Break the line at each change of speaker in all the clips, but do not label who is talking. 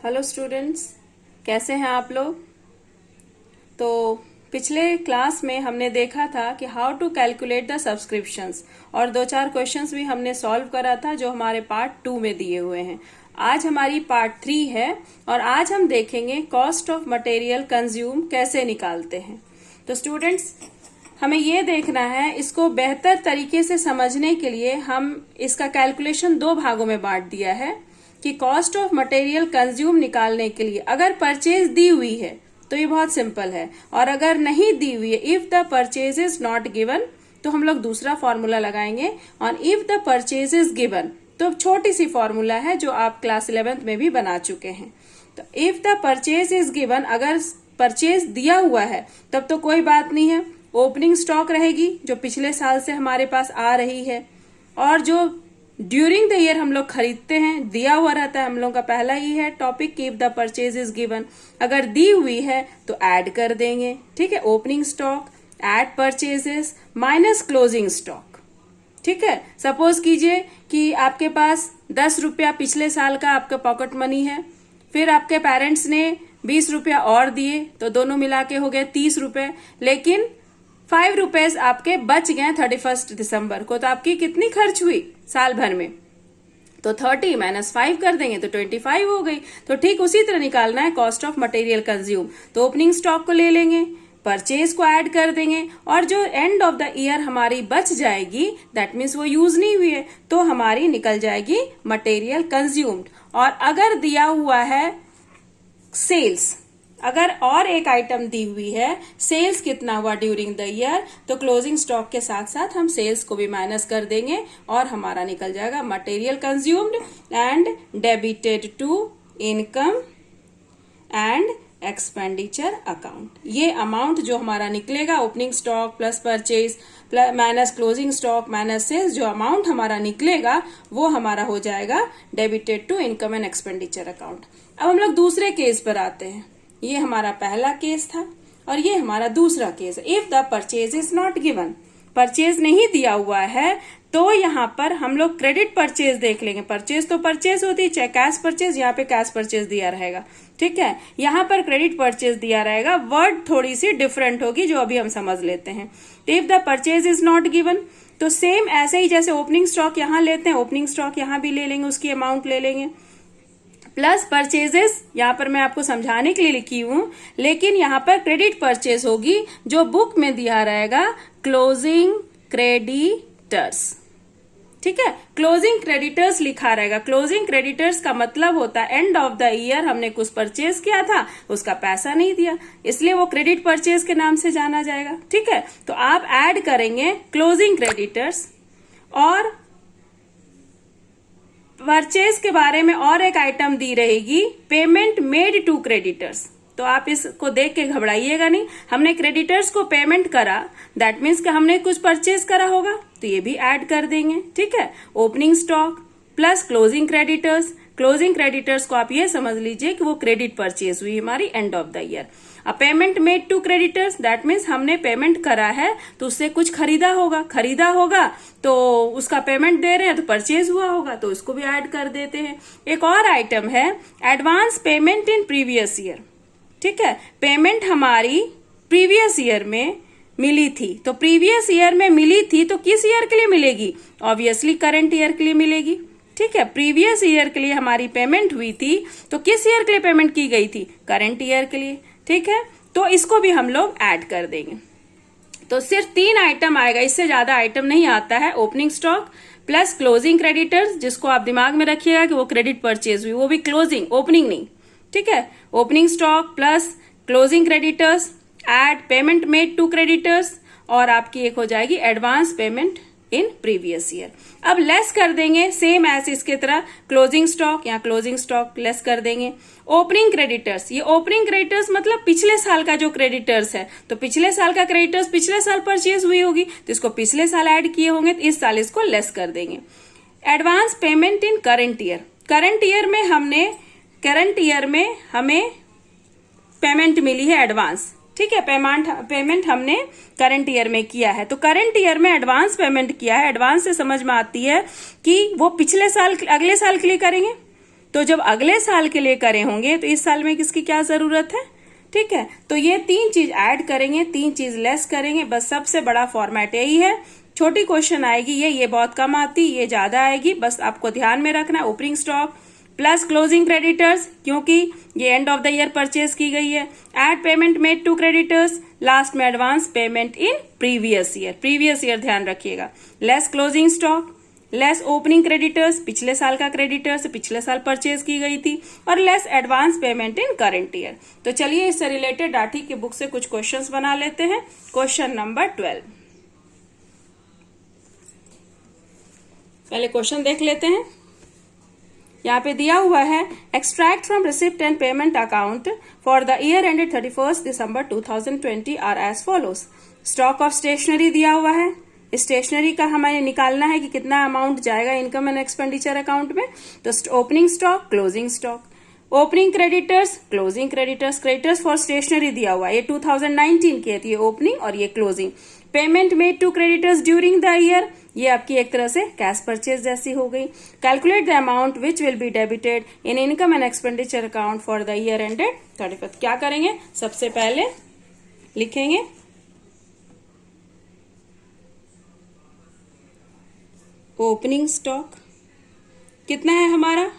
Hello students, कैसे हैं आप लोग। तो पिछले क्लास में हमने देखा था कि how to calculate the subscriptions और दो चार क्वेश्चंस भी हमने सॉल्व करा था जो हमारे पार्ट 2 में दिए हुए हैं। आज हमारी पार्ट 3 है और आज हम देखेंगे कॉस्ट ऑफ मटेरियल कंज्यूम कैसे निकालते हैं। तो स्टूडेंट्स, हमें ये देखना है, इसको बेहतर तरीके से समझने के लिए हम इसका कैलकुलेशन दो भागों में बांट दिया है कि कॉस्ट ऑफ मटेरियल कंज्यूम निकालने के लिए अगर परचेज दी हुई है तो ये बहुत सिंपल है, और अगर नहीं दी हुई है, if the purchase is not given, तो हम लोग दूसरा फॉर्मूला लगाएंगे। और if the purchase is given तो छोटी सी फॉर्मूला है जो आप क्लास 11th में भी बना चुके हैं। तो if the purchase is given, अगर परचेज दिया हुआ है तब तो कोई बात नहीं है, ओपनिंग स्टॉक रहेगी जो पिछले साल से हमारे पास आ रही है, और जो ड्यूरिंग द ईयर हम लोग खरीदते हैं दिया हुआ रहता है। हम लोग का पहला ही है topic, if the purchase is given, अगर दी हुई है तो ऐड कर देंगे। ठीक है, opening stock add purchases minus closing stock. ठीक है, सपोज कीजिए कि आपके पास 10 रुपया पिछले साल का आपका पॉकेट मनी है, फिर आपके पेरेंट्स ने 20 रुपया और दिए तो दोनों मिला के हो गए 30 रुपए, लेकिन 5 रुपीज आपके बच गए 31 दिसंबर को, तो आपकी कितनी खर्च हुई साल भर में, तो 30 माइनस 5 कर देंगे तो 25 हो गई। तो ठीक उसी तरह निकालना है कॉस्ट ऑफ मटेरियल कंज्यूम। तो ओपनिंग स्टॉक को ले लेंगे, परचेज को ऐड कर देंगे, और जो एंड ऑफ द ईयर हमारी बच जाएगी, दैट मीन्स वो यूज नहीं हुई है, तो हमारी निकल जाएगी मटेरियल कंज्यूम्ड। और अगर दिया हुआ है सेल्स, अगर और एक आइटम दी हुई है सेल्स कितना हुआ ड्यूरिंग द ईयर, तो क्लोजिंग स्टॉक के साथ साथ हम सेल्स को भी माइनस कर देंगे और हमारा निकल जाएगा material consumed and debited to income and expenditure account. ये अमाउंट जो हमारा निकलेगा, opening stock plus purchase minus closing stock minus sales, जो अमाउंट हमारा निकलेगा वो हमारा हो जाएगा debited to income and expenditure account. अब हम लोग दूसरे केस पर आते हैं। ये हमारा पहला केस था और ये हमारा दूसरा केस है। If the purchase is not given, purchase नहीं दिया हुआ है, तो यहाँ पर हम लोग क्रेडिट परचेज देख लेंगे। परचेज तो परचेज होती है, चाहे कैश परचेज, यहाँ पे कैश परचेज दिया रहेगा। ठीक है, यहाँ पर क्रेडिट परचेज दिया रहेगा, वर्ड थोड़ी सी डिफरेंट होगी जो अभी हम समझ लेते हैं। If the purchase is not given, तो सेम ऐसे ही जैसे ओपनिंग स्टॉक यहाँ लेते हैं, ओपनिंग स्टॉक यहाँ भी ले लेंगे, उसकी अमाउंट ले लेंगे, प्लस परचेजेस यहाँ पर मैं आपको समझाने के लिए लिखी हूं, लेकिन यहाँ पर क्रेडिट परचेज होगी जो बुक में दिया रहेगा क्लोजिंग क्रेडिटर्स। ठीक है, क्लोजिंग क्रेडिटर्स लिखा रहेगा। क्लोजिंग क्रेडिटर्स का मतलब होता है एंड ऑफ द ईयर हमने कुछ परचेज किया था, उसका पैसा नहीं दिया, इसलिए वो क्रेडिट परचेज के नाम से जाना जाएगा। ठीक है, तो आप ऐड करेंगे क्लोजिंग क्रेडिटर्स, और परचेज के बारे में और एक आइटम दी रहेगी पेमेंट मेड टू क्रेडिटर्स। तो आप इसको देख के घबराइएगा नहीं, हमने क्रेडिटर्स को पेमेंट करा, दैट मीन्स कि हमने कुछ परचेज करा होगा, तो ये भी ऐड कर देंगे। ठीक है, opening stock plus closing creditors. Closing creditors को आप ये समझ लीजिए कि वो क्रेडिट परचेज हुई हमारी एंड ऑफ द ईयर। अब payment made to creditors, that means हमने पेमेंट करा है तो उससे कुछ खरीदा होगा तो उसका पेमेंट दे रहे हैं तो परचेज हुआ होगा, तो उसको भी ऐड कर देते हैं। एक और आइटम है advance payment in previous year. ठीक है, पेमेंट हमारी प्रीवियस ईयर में मिली थी, तो प्रीवियस ईयर में मिली थी तो किस ईयर के लिए मिलेगी, ऑब्वियसली करंट ईयर के लिए मिलेगी। ठीक है, प्रीवियस ईयर के लिए हमारी पेमेंट हुई थी तो किस ईयर के लिए पेमेंट की गई थी, करंट ईयर के लिए। ठीक है, तो इसको भी हम लोग ऐड कर देंगे। तो सिर्फ 3 आइटम आएगा, इससे ज्यादा आइटम नहीं आता है। Opening stock plus closing creditors, जिसको आप दिमाग में रखिएगा कि वो क्रेडिट परचेज हुई, वो भी क्लोजिंग, ओपनिंग नहीं। ठीक है, opening stock plus closing creditors add payment made to creditors, और आपकी एक हो जाएगी advance payment in previous year. अब लेस कर देंगे सेम एज इसके तरह, क्लोजिंग स्टॉक, यहाँ क्लोजिंग स्टॉक लेस कर देंगे। ओपनिंग क्रेडिटर्स, ये ओपनिंग क्रेडिटर्स मतलब पिछले साल का जो क्रेडिटर्स है, तो पिछले साल का क्रेडिटर्स पिछले साल परचेज हुई होगी तो इसको पिछले साल ऐड किए होंगे, तो इस साल इसको लेस कर देंगे। एडवांस पेमेंट इन करंट ईयर, करंट ईयर में हमें पेमेंट मिली है एडवांस। ठीक है, पेमेंट हमने करंट ईयर में किया है, तो करंट ईयर में एडवांस पेमेंट किया है। एडवांस से समझ में आती है कि वो पिछले साल अगले साल के लिए करेंगे, तो जब अगले साल के लिए करे होंगे तो इस साल में किसकी क्या जरूरत है, ठीक है। तो ये 3 चीज ऐड करेंगे, 3 चीज लेस करेंगे, बस सबसे बड़ा फॉर्मेट यही है। छोटी क्वेश्चन आएगी ये बहुत कम आती, ये ज्यादा आएगी, बस आपको ध्यान में रखना है opening stock plus closing creditors, क्योंकि ये end of the year purchase की गई है। Add payment made to creditors, last में advance payment in previous year ध्यान रखिएगा। Less closing stock, less opening creditors, पिछले साल का क्रेडिटर्स पिछले साल परचेज की गई थी, और लेस एडवांस पेमेंट इन करंट ईयर। तो चलिए इससे रिलेटेड डाठी की बुक से कुछ क्वेश्चंस बना लेते हैं। क्वेश्चन नंबर 12, पहले क्वेश्चन देख लेते हैं। यहाँ पे दिया हुआ है extract from receipt and payment account for the year ended 31 December 2020 are as follows. Stock of stationery दिया हुआ है, स्टेशनरी का हमें निकालना है कि कितना अमाउंट जाएगा इनकम एंड एक्सपेंडिचर अकाउंट में। तो opening stock, closing stock, opening creditors, closing creditors. Creditors for stationery दिया हुआ है, ये 2019 की है, ये ओपनिंग और ये closing. Payment made to creditors during the year, ये आपकी एक तरह से कैश परचेज जैसी हो गई। Calculate the amount which will be debited in income and expenditure account for the year ended 31। क्या करेंगे, सबसे पहले लिखेंगे ओपनिंग स्टॉक कितना है हमारा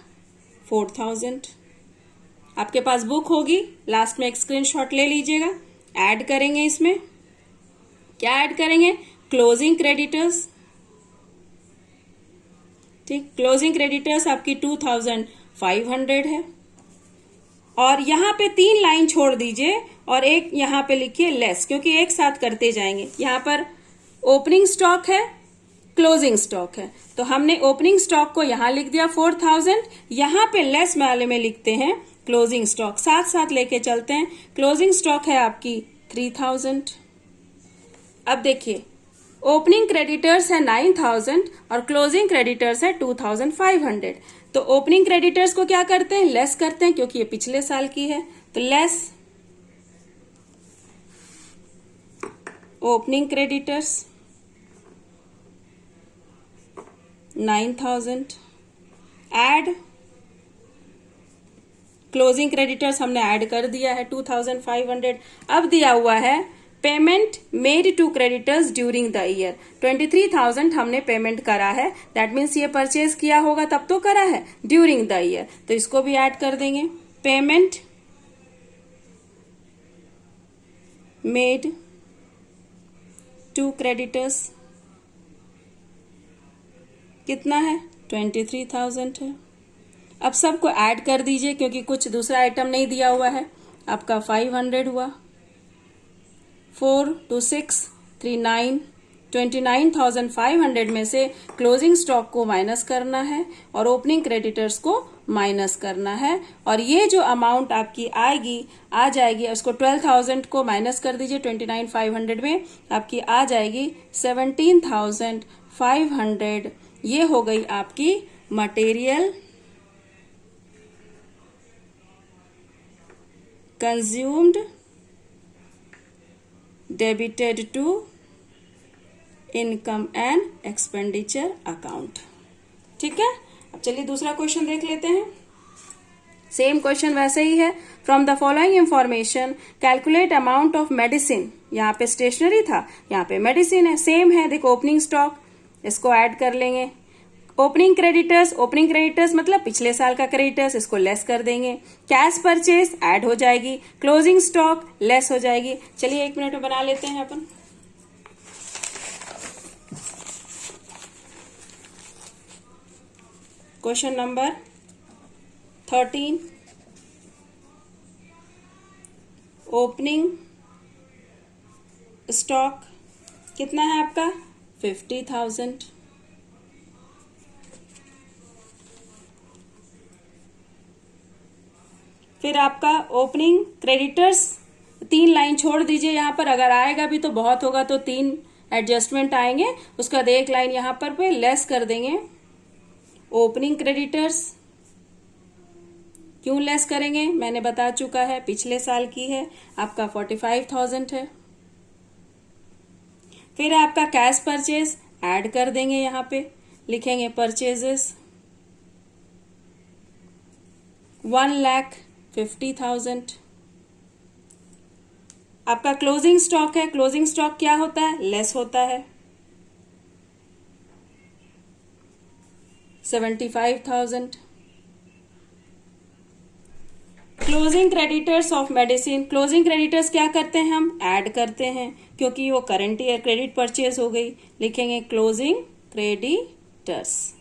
4000। आपके पास बुक होगी, लास्ट में एक स्क्रीनशॉट ले लीजिएगा। ऐड करेंगे, इसमें क्या ऐड करेंगे, क्लोजिंग क्रेडिटर्स, ठीक। क्लोजिंग क्रेडिटर्स आपकी 2500 है, और यहां पे 3 लाइन छोड़ दीजिए और एक यहां पे लिखिए लेस, क्योंकि एक साथ करते जाएंगे। यहां पर ओपनिंग स्टॉक है, क्लोजिंग स्टॉक है, तो हमने ओपनिंग स्टॉक को यहां लिख दिया 4000, यहां पे लेस वाले में लिखते हैं क्लोजिंग स्टॉक, साथ साथ लेके चलते हैं। क्लोजिंग स्टॉक है आपकी 3000। अब देखिए ओपनिंग क्रेडिटर्स है 9000 और क्लोजिंग क्रेडिटर्स है 2500। तो ओपनिंग क्रेडिटर्स को क्या करते हैं, लेस करते हैं, क्योंकि ये पिछले साल की है। तो less opening creditors 9000, add closing creditors हमने ऐड कर दिया है 2500। अब दिया हुआ है payment made to creditors during the year, 23,000 हमने पेमेंट करा है, दैट मीन्स ये परचेज किया होगा तब तो करा है ड्यूरिंग द ईयर, तो इसको भी ऐड कर देंगे। पेमेंट मेड टू क्रेडिटर्स कितना है 23,000 है। अब सबको ऐड कर दीजिए, क्योंकि कुछ दूसरा आइटम नहीं दिया हुआ है। आपका 500 हुआ, 4 2 6 3 9, 29,500 में से क्लोजिंग स्टॉक को माइनस करना है और ओपनिंग क्रेडिटर्स को माइनस करना है, और ये जो अमाउंट आपकी आएगी आ जाएगी, उसको 12,000 को माइनस कर दीजिए 29,500 में, आपकी आ जाएगी 17,500। ये हो गई आपकी material consumed debited to income and expenditure account, ठीक है। अब चलिए दूसरा क्वेश्चन देख लेते हैं। सेम क्वेश्चन वैसे ही है। From the following information calculate amount of medicine, यहाँ पे स्टेशनरी था, यहाँ पे मेडिसिन है, सेम है। देखो ओपनिंग स्टॉक, इसको ऐड कर लेंगे। ओपनिंग क्रेडिटर्स मतलब पिछले साल का क्रेडिटर्स, इसको लेस कर देंगे। कैश परचेज ऐड हो जाएगी, क्लोजिंग स्टॉक लेस हो जाएगी। चलिए 1 मिनट में बना लेते हैं अपन। क्वेश्चन नंबर 13, ओपनिंग स्टॉक कितना है आपका 50,000। फिर आपका ओपनिंग क्रेडिटर्स 3 लाइन छोड़ दीजिए यहाँ पर, अगर आएगा भी तो बहुत होगा तो 3 एडजस्टमेंट आएंगे, उसका 1 लाइन यहाँ पर पे लेस कर देंगे। ओपनिंग क्रेडिटर्स क्यों लेस करेंगे, मैंने बता चुका है, पिछले साल की है, आपका 45,000 है। फिर आपका कैश परचेज ऐड कर देंगे, यहाँ पे लिखेंगे परचेजेस 1,50,000। आपका क्लोजिंग स्टॉक है, क्लोजिंग स्टॉक क्या होता है, लेस होता है 75,000। Closing creditors of medicine, closing creditors क्या करते हैं, हम ऐड करते हैं क्योंकि वो करंट ईयर क्रेडिट परचेज हो गई, लिखेंगे क्लोजिंग क्रेडिटर्स।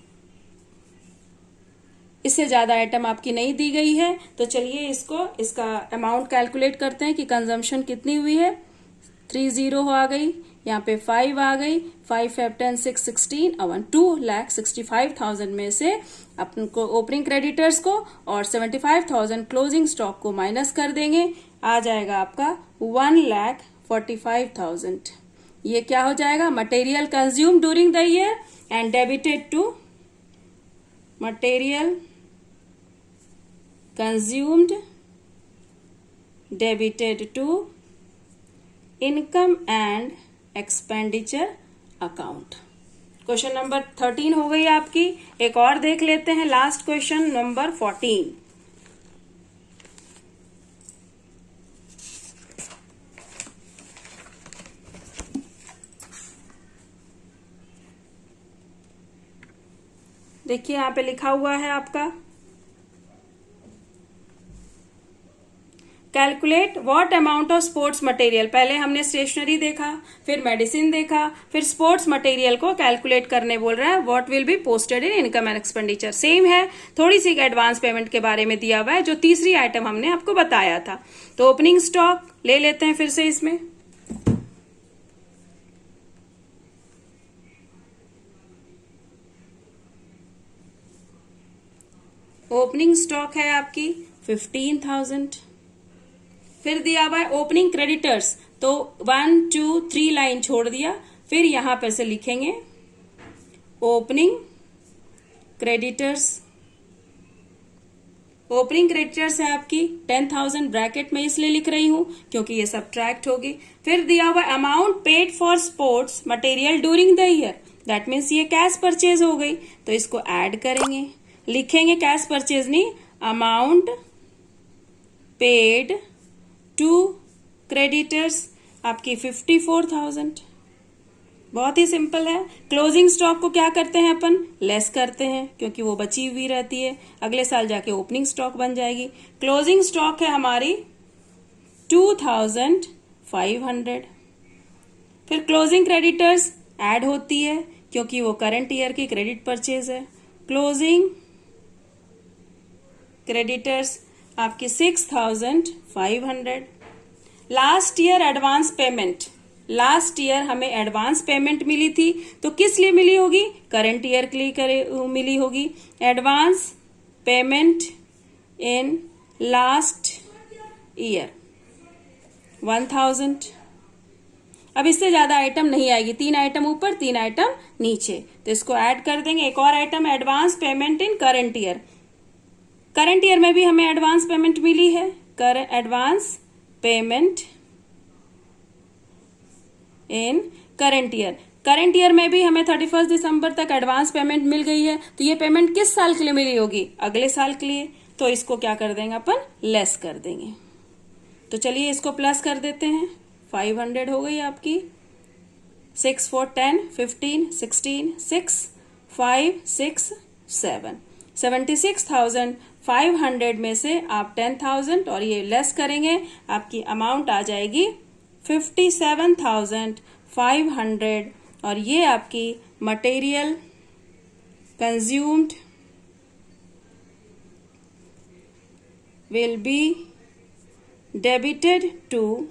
इससे ज्यादा आइटम आपकी नहीं दी गई है, तो चलिए इसका अमाउंट कैलकुलेट करते हैं कि कंजम्पशन कितनी हुई है। 30 आ गई, यहाँ पे 5 आ गई, 5, 5, 10, 6, 16 और 2,65,000 में से अपन को ओपनिंग क्रेडिटर्स को और 75,000 क्लोजिंग स्टॉक को माइनस कर देंगे, आ जाएगा आपका 1,45,000। ये क्या हो जाएगा, material consume during the year and debited to material consumed debited to income and expenditure account। Question number 13 हो गई आपकी। एक और देख लेते हैं, लास्ट क्वेश्चन नंबर 14। देखिए यहां पे लिखा हुआ है आपका calculate what amount of sports material. पहले हमने स्टेशनरी देखा, फिर मेडिसिन देखा, फिर स्पोर्ट्स मटेरियल को कैलकुलेट करने बोल रहा है। What will be posted in income and expenditure, same है, थोड़ी सी एडवांस पेमेंट के बारे में दिया हुआ है जो तीसरी आइटम हमने आपको बताया था। तो ओपनिंग स्टॉक ले लेते हैं फिर से इसमें। ओपनिंग स्टॉक है आपकी 15,000। फिर दिया हुआ है ओपनिंग क्रेडिटर्स, तो 1, 2, 3 लाइन छोड़ दिया, फिर यहां पर से लिखेंगे ओपनिंग क्रेडिटर्स। ओपनिंग क्रेडिटर्स है आपकी 10,000, ब्रैकेट में इसलिए लिख रही हूं क्योंकि ये सब्ट्रैक्ट होगी। फिर दिया हुआ amount paid for sports material during the year, that means ये कैश परचेज हो गई, तो इसको ऐड करेंगे, लिखेंगे कैश परचेज नहीं, अमाउंट पेड टू क्रेडिटर्स आपकी 54,000। बहुत ही सिंपल है। क्लोजिंग स्टॉक को क्या करते हैं अपन, लेस करते हैं क्योंकि वो बची हुई रहती है, अगले साल जाके ओपनिंग स्टॉक बन जाएगी। क्लोजिंग स्टॉक है हमारी 2,500। फिर क्लोजिंग क्रेडिटर्स ऐड होती है क्योंकि वो करंट ईयर की क्रेडिट परचेज है। क्लोजिंग क्रेडिटर्स आपकी 6,500। Last year advance payment, last year हमें एडवांस पेमेंट मिली थी, तो किस लिए मिली होगी, करंट ईयर के लिए मिली होगी। Advance payment in last year 1,000। अब इससे ज्यादा आइटम नहीं आएगी, 3 आइटम ऊपर 3 आइटम नीचे, तो इसको ऐड कर देंगे। एक और आइटम एडवांस पेमेंट इन करंट ईयर, करंट ईयर में भी हमें एडवांस पेमेंट मिली है, एडवांस पेमेंट इन करंट ईयर। करंट ईयर में भी हमें 31 दिसंबर तक एडवांस पेमेंट मिल गई है, तो ये पेमेंट किस साल के लिए मिली होगी, अगले साल के लिए, तो इसको क्या कर देंगे अपन, लेस कर देंगे। तो चलिए इसको प्लस कर देते हैं, 500 हो गई आपकी। 6, 4, 10, 15, 16, 6, 5, 6, 7, 76,500 में से आप 10,000 और ये लेस करेंगे, आपकी अमाउंट आ जाएगी 57,500 और ये आपकी material consumed will be debited to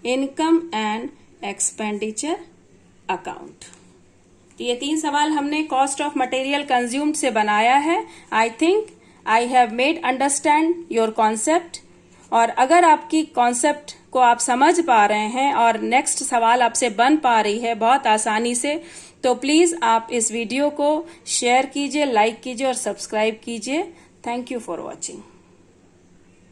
income and expenditure account. तो ये 3 सवाल हमने कॉस्ट ऑफ मटेरियल कंज्यूम्ड से बनाया है। I think I have made understand your concept, और अगर आपकी कॉन्सेप्ट को आप समझ पा रहे हैं और नेक्स्ट सवाल आपसे बन पा रही है बहुत आसानी से, तो प्लीज आप इस वीडियो को शेयर कीजिए, लाइक कीजिए और सब्सक्राइब कीजिए। Thank you for watching.